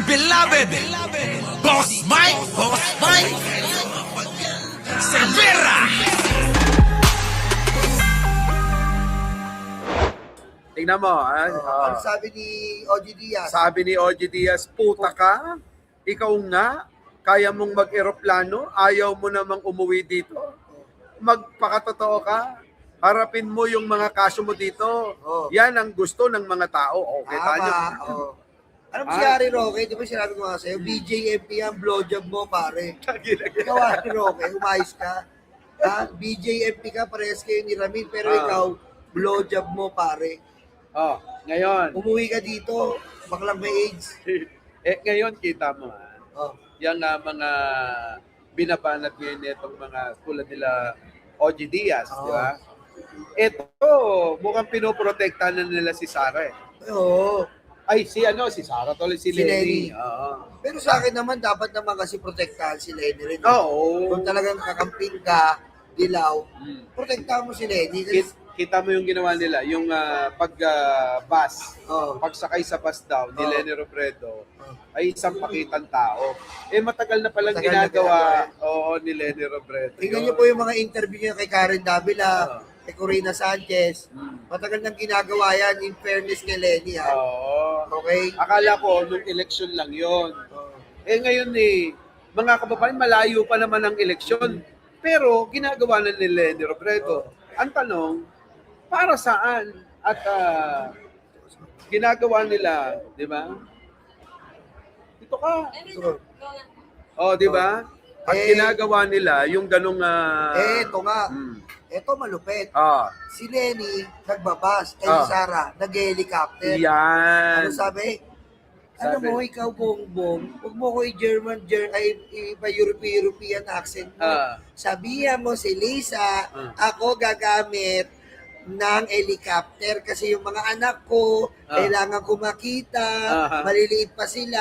beloved Boss Mike Cervera. Tingnan mo, Ano sabi ni OG Diaz? sabi ni OG Diaz, puta ka, ikaw nga, kaya mong mag-eroplano, ayaw mo namang umuwi dito. Magpakatotoo ka, harapin mo yung mga kaso mo dito. Oh. Yan ang gusto ng mga tao. Okay, tayo. Tama. Oh. Alam mo si Harry Roque, di ba sinabi ko nga sa'yo, BJMP ang blowjob mo, pare. Ikaw, Harry Roque, umayos ka. BJMP ka, parehas kayo ni Ramin, pero ikaw, blowjob mo, pare. Ngayon, Umuwi ka dito, baklang may AIDS. ngayon kita mo, Oh. yung mga binabanat ngayon nitong mga tulad nila OG Diaz, di ba? Ito, mukhang pinoprotektahan na nila si Sara eh. Oo. Ay, si Sara tol, si Lenny. Oo. Pero sa akin naman, dapat naman kasi protektahan si Lenny rin. Oo. Kung talagang kakamping ka, dilaw, protektahan mo si Lenny. Kasi, Kita mo yung ginawa nila, yung pag-bus, oh, pagsakay sa bus daw ni Oo. Lenny Robredo, ay isang pakitang tao. Matagal na palang Matagal na ginagawa ni Lenny Robredo. tingnan niyo po yung mga interview niya kay Karen Davila, kay Corina Sanchez. Matagal nang ginagawa yan, in fairness kay Lenny. Oo. Okay? Akala ko, nung election lang yon. Oh. Ngayon mga kababayan, malayo pa naman ang eleksyon. Pero ginagawa na ni Lenny Robredo. Ang tanong, para saan? At ginagawa nila, di ba? Dito ka. Di ba? At ginagawa nila yung ganong... Ito nga. Ito malupit. Si Lenny, nagbabas. Si Ah. Sara, nag-helicopter. Yan. Ano sabi? Alam mo, ikaw, Bongbong, huwag mo ko European accent mo. Sabihan mo si Lisa, ako gagamit ng helicopter kasi yung mga anak ko, kailangan ko makita, maliliit pa sila.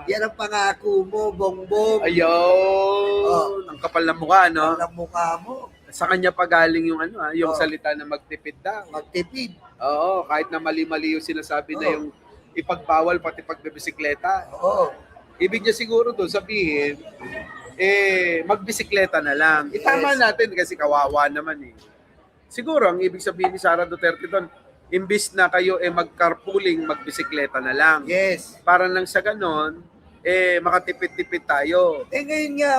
Yan ang pangako mo, Bongbong. Ayun. Ang kapal ng mukha, no? Alam mukha mo, Sa kanya pa galing yung yung salita na magtipid daw. magtipid. Oo, kahit na mali-mali yung sinasabi na yung ipagbawal pati pagbibisikleta. Oo. Ibig niya siguro doon sabihin, magbisikleta na lang. Itama natin kasi kawawa naman eh. Siguro ang ibig sabihin ni Sara Duterte doon, imbis na kayo mag-carpooling, magbisikleta na lang. Yes. Para nang sa ganon, makatipid-tipid tayo. Ngayon nga,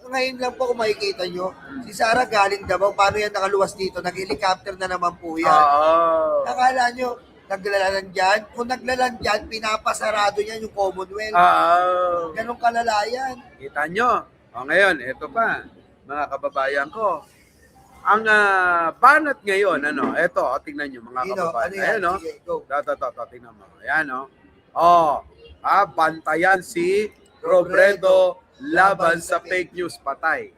ngayon lang po kung makikita nyo, si Sara galing Davao, paano yan nakaluwas dito? Nag-helicopter na naman po yan. Nakala nyo, naglalan dyan? Kung naglalan dyan, pinapasarado niya yung Commonwealth. Ganong kalalayan. Kita nyo. Ngayon, ito pa, mga kababayan ko. Ang banat ngayon, ito, tingnan nyo mga kababayan. Ayan, Sige, go. tingnan mo. Ayan, bantayan si Robredo laban sa fake news, patay.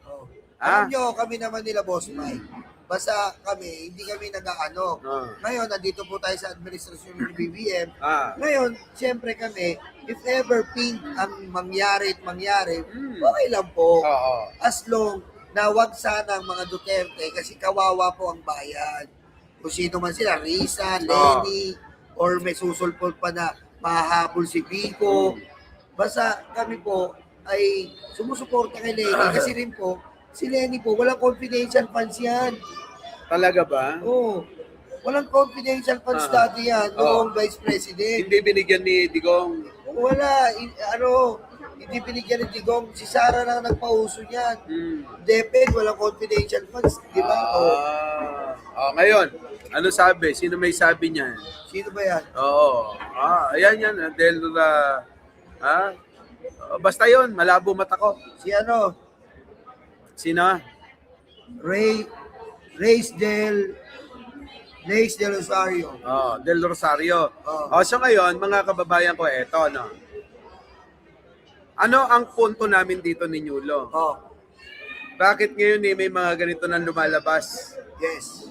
Alam nyo, kami naman nila, Boss Mike. Basta kami, hindi kami nag-ano. Ngayon, nandito po tayo sa administrasyon ng BBM. Ngayon, siyempre kami, if ever pink ang mangyari, okay lang po. As long na wag sana ang mga Duterte kasi kawawa po ang bayan. Kung sino man sila, Risa, Lenny, or may susulpot pa na mahahabol si Vico. Basta kami po ay sumusuporta kay Lenny kasi rin po, si Lenny po, walang confidential funds yan. Talaga ba? Oo. Walang confidential funds dati yan, noong Vice President. Hindi binigyan ni Digong. Wala, hindi binigyan ni Digong. Si Sara lang nagpauso niyan. DepEd, walang confidential funds, di ba? Ngayon, ano sabi? Sino may sabi niyan? Sino ba yan? Ayan yan. Dahil, basta yon, malabo mata ko. Si ano? Sino? Reyes del Rosario. Del Rosario. So ngayon, mga kababayan ko, eto, ano ang punto namin dito ni Nyulo? Bakit ngayon may mga ganito na lumalabas? Yes.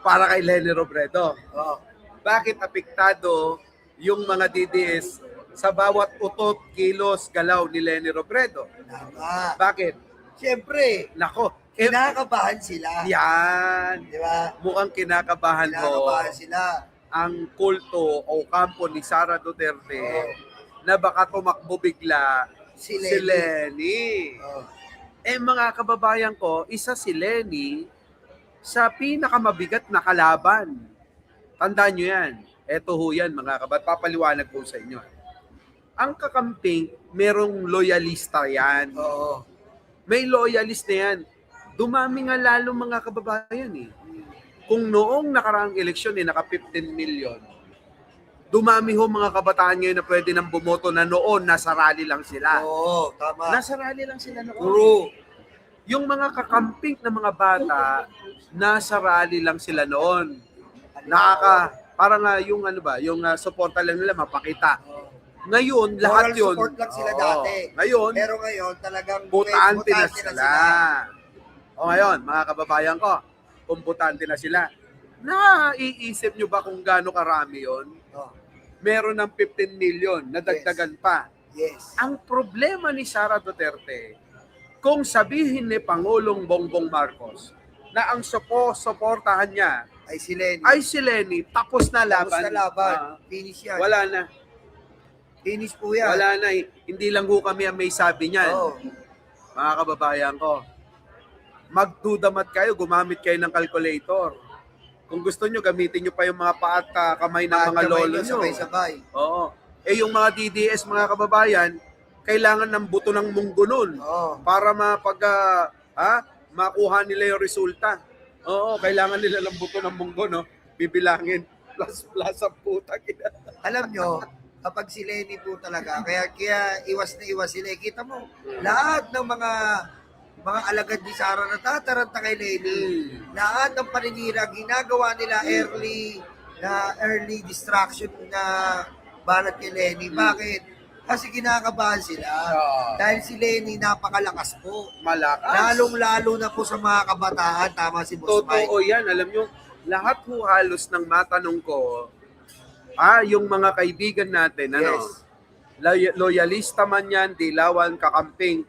Para kay Lenny Robredo. Oh. Bakit apektado yung mga DDS sa bawat utot, kilos, galaw ni Lenny Robredo? Tama. Bakit? Siyempre, Nako, kinakabahan sila. yan. Di ba? Mukhang kinakabahan Kinakabahan mo sila. ang kulto o kampo ni Sara Duterte na baka tumakbo bigla Si si Lenny. Lenny. Oh. Eh mga kababayan ko, isa si Lenny sa pinakamabigat na kalaban. Tandaan nyo yan. Eto ho yan mga kababayan. Papaliwanag ko sa inyo. Ang kakamping, merong loyalista yan. Oo. May loyalist na yan. Dumami nga lalo mga kababayan eh. Kung noong nakaraang eleksyon naka 15 million, dumami ho mga kabataan ngayon na pwede nang bumoto na noon nasa rally lang sila. Oo, tama. Nasa rally lang sila noon. True. Yung mga kakamping na mga bata, nasa rally lang sila noon. Parang yung ano ba, yung suporta lang nila mapakita. Ngayon, lahat Moral yun. support lang sila Oo. dati. Ngayon, Pero ngayon, talagang butante na butante sila. O ngayon, mga kababayan ko, kung butante na sila, naiisip nyo ba kung gaano karami yon? Oh, Meron ng 15 million, nadagdagan pa. yes. Ang problema ni Sara Duterte, kung sabihin ni Pangulong Bongbong Marcos na ang suportahan niya Ay si Lenny. ay si Lenny, tapos na laban. Tapos na laban. Ah, Finish yan. wala na. Finish po yan. Wala na. Hindi lang ho kami ang may sabi niyan. Oo. Mga kababayan ko, magdudamat kayo, gumamit kayo ng calculator. Kung gusto nyo, gamitin nyo pa yung mga paa at kamay ng mga lolo nyo. Sabay-sabay. Oo. Eh yung mga DDS, mga kababayan, kailangan ng buto ng munggo nun Oo. para makuha nila yung resulta. Oo, kailangan nila ng buto ng munggo, no? Bibilangin. Plus ang puta. Alam nyo, kapag si Lenny po talaga, kaya iwas na iwas sila. Kita mo, lahat ng mga alagad ni Sara na tataranta kay Lenny, lahat ng paninira, ginagawa nila early distraction na banat kay Lenny. Bakit? Kasi kinakabahan sila. Dahil si Lenny napakalakas po. Malakas. Lalong-lalo na po sa mga kabataan. Tama si Boss Mike. Totoo yan. Alam nyo, lahat ho halos ng matanong ko, yung mga kaibigan natin, loyalista man yan, dilawan, kakamping,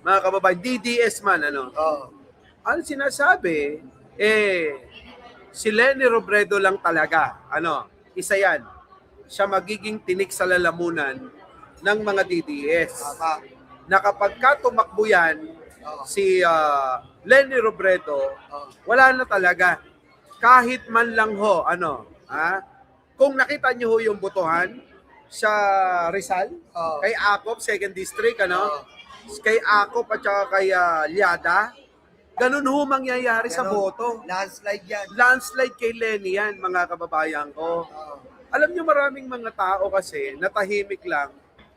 mga kababayan, DDS man, ang sinasabi, si Leni Robredo lang talaga, isa yan, siya magiging tinik sa lalamunan ng mga DDS. Tama. Na kapag ka tumakbo yan, si Leni Robredo, wala na talaga. Kahit man lang ho, kung nakita niyo ho yung botohan sa Rizal, kay Acop, 2nd District, kay Acop at saka kay Liada, ganun ho mangyayari sa boto. Landslide yan. Landslide kay Lenny yan, mga kababayan ko. Alam niyo, maraming mga tao kasi natahimik lang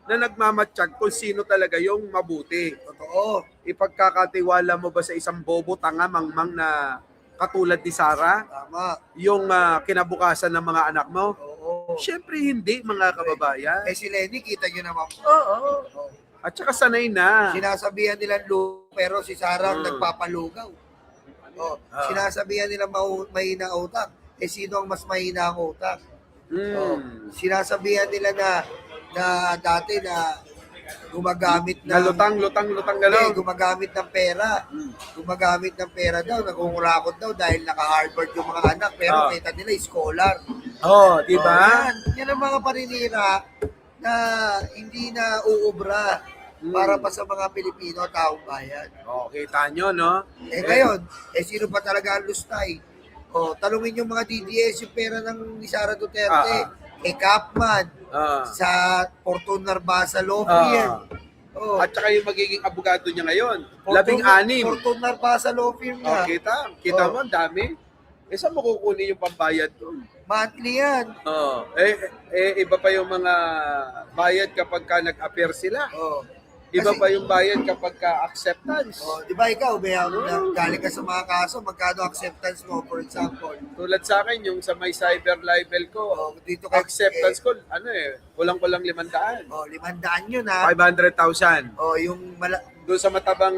na nagmamatsyag kung sino talaga yung mabuti. Totoo. Ipagkakatiwala mo ba sa isang bobo, tanga, mangmang na katulad ni Sara, Tama. yung kinabukasan ng mga anak mo? Oo. Siyempre hindi, mga kababayan. Eh si Lenny, kita nyo naman po. Oo. At saka sanay na. Sinasabihan nila pero si Sara ang nagpapalugaw. Sinasabihan nila mahina ang utak. Eh sino ang mas mahina ang utak? Sinasabihan nila na dati na gumagamit ng Lutang galaw. gumagamit ng pera. Gumagamit ng pera daw, nagungurakot daw dahil naka-Harvard yung mga anak, pero kita nila scholar. Di ba? Yan ang mga paninira na hindi na uubra para pa sa mga Pilipino at taong bayan. Kita nyo, no? Ngayon, sino pa talaga ang lustay? Talungin yung mga DDS, yung pera ng ni Sara Duterte. Kapman, sa Fortuna Basa Law Firm. At saka yung magiging abogado niya ngayon. 16. Fortuna Basa Law Firm na. Kita mo, ang dami. Saan mo kukunin yung pambayad doon? Monthly yan. Iba pa yung mga bayad kapag ka nag-appear sila. Iba pa yung bayad kapag ka acceptance. Di ba ikaw, galing ka sa mga kaso, magkano acceptance mo, for example? Tulad sa akin, yung sa may cyber libel ko, Dito kay, acceptance ko, kulang-kulang 500. 500 yun ha. 500,000. Yung Doon sa matabang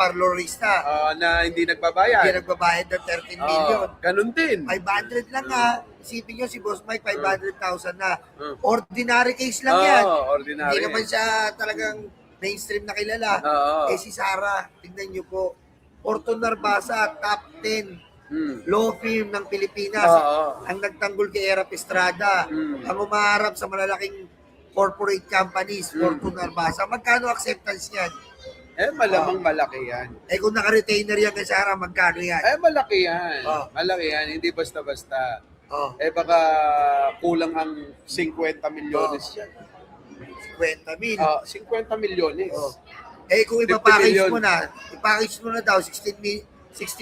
parlorista. na hindi nagbabayad. Hindi nagbabayad ng 13 million. Ganun din. 500 lang ha. Isipin nyo si Boss Mike, 500,000 na. Ordinary case lang yan. Ordinary. Hindi naman siya talagang mainstream na kilala. Si Sara, tignan nyo po, Fortuna Basa, top 10 law firm ng Pilipinas. Ang nagtanggol kay Erap Estrada. Ang umaharap sa malalaking corporate companies, Fortune Arbasa. Magkano acceptance yan? Malamang malaki yan. Kung naka-retainer yan kay Sarah, magkano yan? Malaki yan. Oh. Malaki yan. Hindi basta-basta. Oh, Baka kulang ang 50 milyones yan. 50 mil. 50 milyones. Oh. Kung 50 ipapackage million. ipackage mo na daw, 16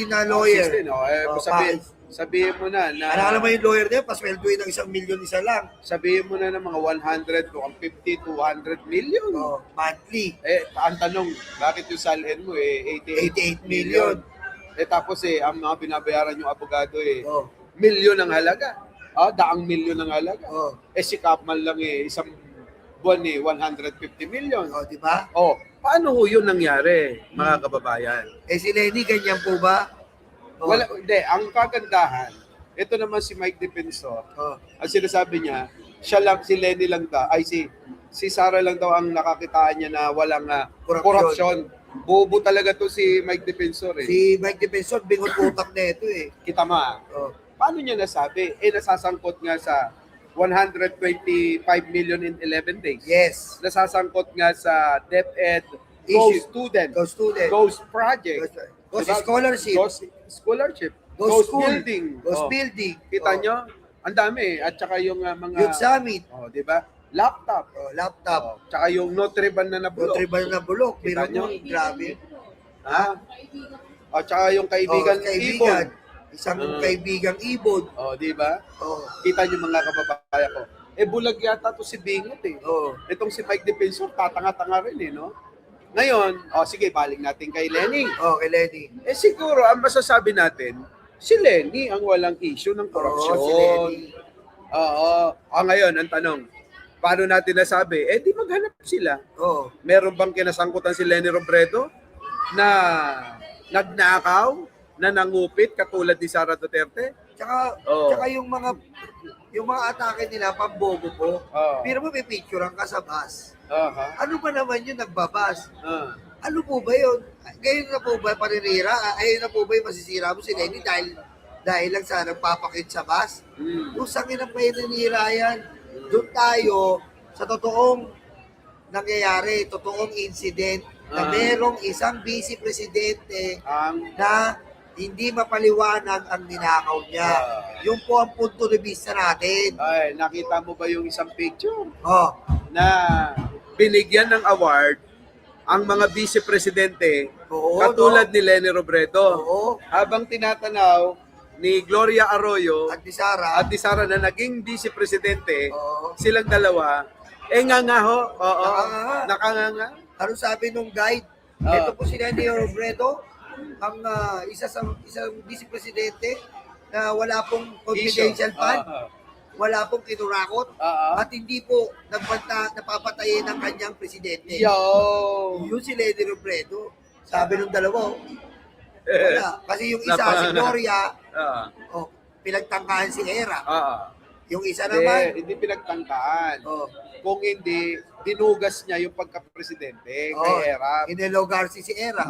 na lawyer. 16, sabihin mo na Alam mo yung lawyer niya, pasweldoin ng 1 milyon isa lang. sabihin mo na ng mga 100 to 50 to 100 million. Monthly. Ang tanong, bakit yung salin mo 88 million. Tapos ang mga binabayaran yung abogado Oh. milyon ang halaga. Daang milyon ang halaga. Oh. Si Kapman lang isang buwan 150 million. Di ba? Paano ho yun nangyari, mga kababayan? Si Lenny, ganyan po ba? Wala, hindi. Ang kagandahan, ito naman si Mike Defensor. Ang sinasabi niya, siya lang, si Lenny lang daw, si Sara lang daw ang nakakitaan niya na walang korupsyon. Bobo talaga to si Mike Defensor Si Mike Defensor, bingot utak na ito Kita mo. Paano niya nasabi? Nasasangkot nga sa 125 million in 11 days. Yes. Nasasangkot nga sa DepEd, Ghost Student, Ghost Project, Ghost Scholarship, Scholarship, Ghost Building. Ghost Building. Kita nyo? Ang dami. At saka yung mga... Youth Summit. Di ba? Laptop. Laptop. Tsaka yung Notre Dame na nabulok. Notre Dame na bulok. Kita nyo? Grabe. Tsaka yung kaibigan Ibon. Isang kaibigang Ibon. Di ba? Kita nyo mga kababayan ko. Bulag yata to si Bingot Itong si Mike Defensor, tatanga-tanga rin no? Ngayon, sige, balik natin kay Lenny. Kay Lenny. Siguro, ang masasabi natin, si Lenny ang walang issue ng korupsyon. Si Lenny. Ngayon, ang tanong, paano natin nasabi? Di maghanap sila. Meron bang kinasangkutan si Lenny Robredo na nagnakaw, na nangupit katulad ni Sara Duterte? Tsaka yung mga atake nila, pambobo po. Pero mo may picturean ka sa bus. Ano ba naman yun nagbabas? Ano po ba yun? Ngayon na po ba paninira? Ayun na po ba yung masisira mo si Lenny dahil lang sa nagpapakit sa bus? Usang ina pa yung nanira yan. Doon tayo sa totoong nangyayari, totoong incident na merong isang vice presidente na hindi mapaliwanag ang ninakaw niya. Yung po ang punto de vista natin. Nakita mo ba yung isang picture? Na binigyan ng award ang mga vice-presidente katulad ni Lenny Robredo. Habang tinatanaw ni Gloria Arroyo at ni Sara na naging vice-presidente, silang dalawa, nga nakanganga. Ano sabi nung guide? Ito po si Lenny Robredo, ang isang vice-presidente na wala pong confidential fund, wala pong kinurakot, at hindi po napapatayin ng kanyang presidente. Yun si Lenny Robredo. Sabi nung dalawa, wala. Kasi yung isa, si Gloria, pinagtangkahan si Era. Yung isa naman, hindi pinagtangkaan. Kung hindi, dinugas niya yung pagka-presidente kay Era. Inelo Garcia si Era.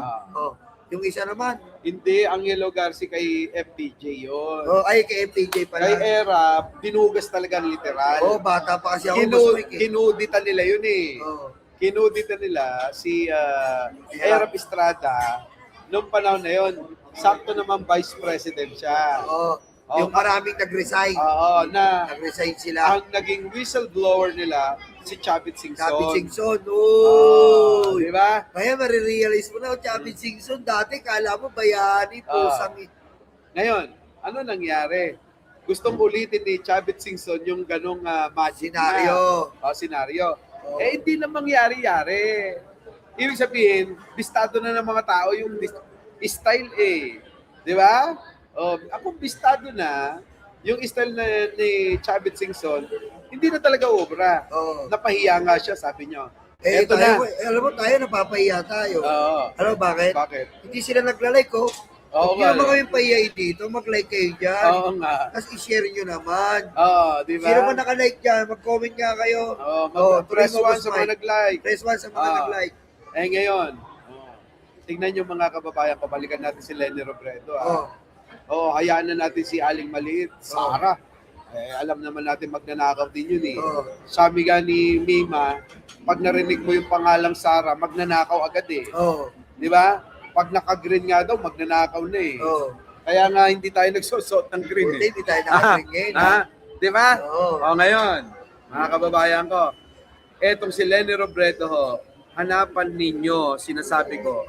Yung isa naman. Hindi, ang Yellow Garcia kay FPJ yun. Kay FPJ pala. Kay Era, dinugas talaga literal. Bata pa kasi ako. Kinuditan nila yun Kinuditan nila si Era Estrada noong panahon na yun. Sakto naman vice president siya. Yung maraming nag-resign. Nag-resign sila. Ang naging whistleblower nila, si Chavit Singson. Di ba? Kaya marirealize mo na, Chavit Singson, dati kala mo bayani po Ngayon, ano nangyari? Gustong ulitin ni Chavit Singson yung ganong magic senaryo. Hindi na mangyari-yari. Ibig sabihin, bistado na ng mga tao yung style Di ba? Ako bistado na, yung style ni Chavit Singson, hindi na talaga obra. Napahiya nga siya, sabi niyo. Eto tayo, alam mo tayo, napapahiya tayo. Alam mo bakit? Hindi sila nagla-like Huwag nyo naman kayong pahiyain dito, mag-like kayo dyan. Tapos i-share nyo naman. Diba? Sino man naka-like dyan, mag-comment nga kayo. Press 1 sa mga nag-like. Press 1 sa mga nag-like. Ngayon, tignan nyo mga kababayan, pabalikan natin si Lenny Robredo. Hayaan na natin si Aling Maliit, Sara. alam naman natin magnanakaw din yun eh. Oo. Sabi nga ni Mima, pag narinig mo yung pangalang Sara, magnanakaw agad eh. Oo. Di ba? Pag naka-green nga daw, magnanakaw na eh. Oo. Kaya nga hindi tayo nagsusot ng green eh. Hindi tayo nakating ngayon. Di ba? Oo. O ngayon, mga kababayan ko, etong si Leni Robredo ho, hanapan ninyo, sinasabi ko,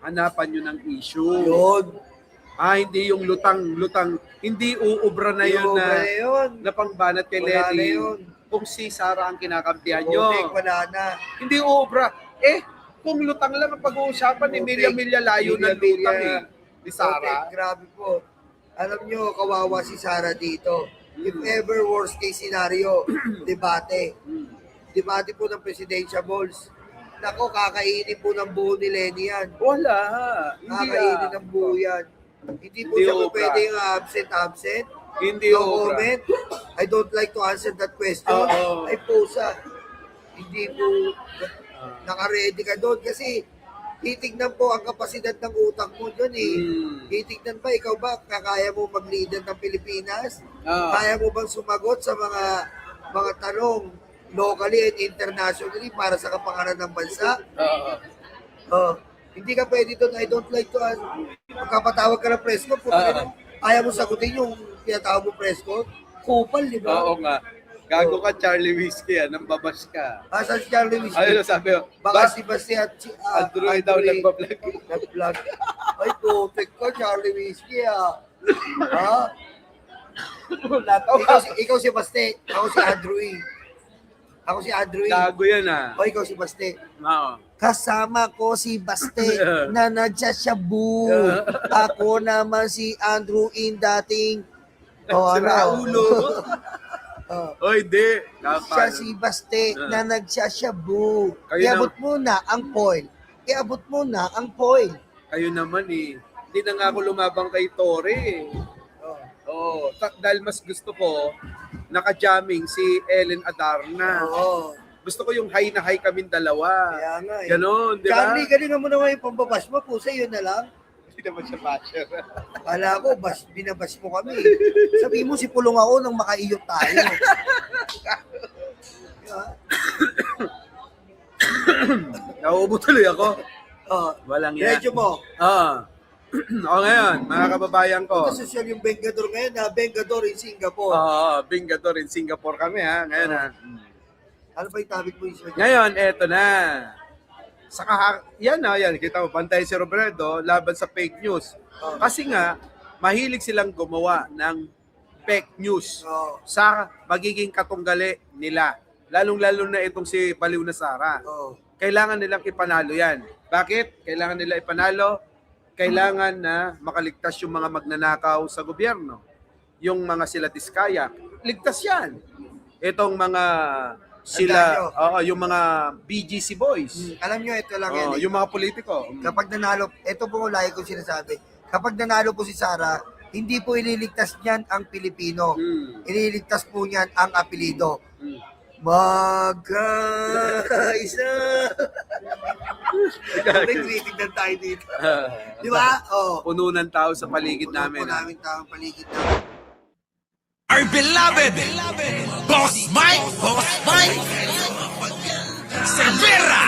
hanapan nyo ng issue. Yun. Hindi yung lutang, hindi uubra na yun Yung na, na yun. na pangbanat kay Wala na Lenny. yun. Kung si Sara ang kinakampihan nyo. Putik, wala na. Hindi uubra. Kung lutang lang ang pag-uusapan, ni Milya layo ng Milya-milya. lutang eh. Ni Sara. Putik, grabe po. Alam nyo, kawawa si Sara dito. If ever worst case scenario, debate. Debate po ng presidential balls. Nako, kakainin po ng buo ni Lenny yan. Wala. Hindi Kakainin ng buo yan. Hindi po Hindi siya obra. pwedeng absent. Hindi No obra. comment. I don't like to answer that question. Oo. Ay pusa. Hindi po naka-ready ka doon kasi titignan po ang kapasidad ng utak mo doon eh. Titignan ba, ikaw ba, kakaya mo mag-leader ng Pilipinas? Kaya mo bang sumagot sa mga tanong locally and internationally para sa kapakanan ng bansa? Hindi ka pwede doon, I don't like to ask. Magkapatawag ka ng press ko, ayaw mo sagutin yung tinatawag mo press ko, kupal, di ba? Oo nga. Gago ka, Charlie Whiskey, nang babas ka. Asan si Charlie Whiskey? Ayun, sabi ko, Baka si Basti at si Android daw nagbablog. Nag-vlog. Ay, putik ko, Charlie Whiskey ha? Ikaw si Basti, ako si Andrew. Ako si Andrew. Gago yan O, ikaw si Basti. Oo. Kasama ko si Baste na nagsasyabu. Ako naman si Andrew in dating Si Raulo. Oy, di. Siya si Baste na nagsasyabu. Kayo Iabot mo na ang foil. Iabot mo na ang foil. Kayo naman eh. Hindi na nga ako lumabang kay Tore eh. Oo. Dahil mas gusto ko, naka-jamming si Ellen Adarna. Oo. Gusto ko yung high na high kaming dalawa. Kaya nga eh. Ganon, di ba? Charlie, galingan mo naman yung pambabash mo. Pusa, yun na lang. Hindi naman siya basher. Kala ko, binabash mo kami. Sabi mo, si Pulong ako nang makaiyot tayo. Nauubo tuloy ako. Walang yan. Medyo mo. O ngayon, mga kababayan ko. Ito social yung Bengador ngayon na Bengador in Singapore. Bingador in Singapore kami ha. Ngayon ha. Ano ba yung topic mo? Ngayon, eto na. Saka, yan. Kita mo, pantay si Robredo laban sa fake news. Kasi nga, mahilig silang gumawa ng fake news sa magiging katunggali nila. Lalong-lalo na itong si Baliw na Sara. Kailangan nilang ipanalo yan. Bakit? Kailangan nila ipanalo. Kailangan na makaligtas yung mga magnanakaw sa gobyerno. Yung mga sila Diskaya. Ligtas yan. Itong mga yung mga BGC boys. Alam nyo, ito lang yan. Yung mga politiko. Kapag nanalo, ito po lagi ko sinasabi, kapag nanalo po si Sara, hindi po ililigtas niyan ang Pilipino. Ililigtas po niyan ang apelido. Magkaisa. Nagtitignan tayo dito. Di ba? Puno ng tao sa paligid namin. Puno namin tao ang paligid namin. Our beloved Boss Mike Cervera.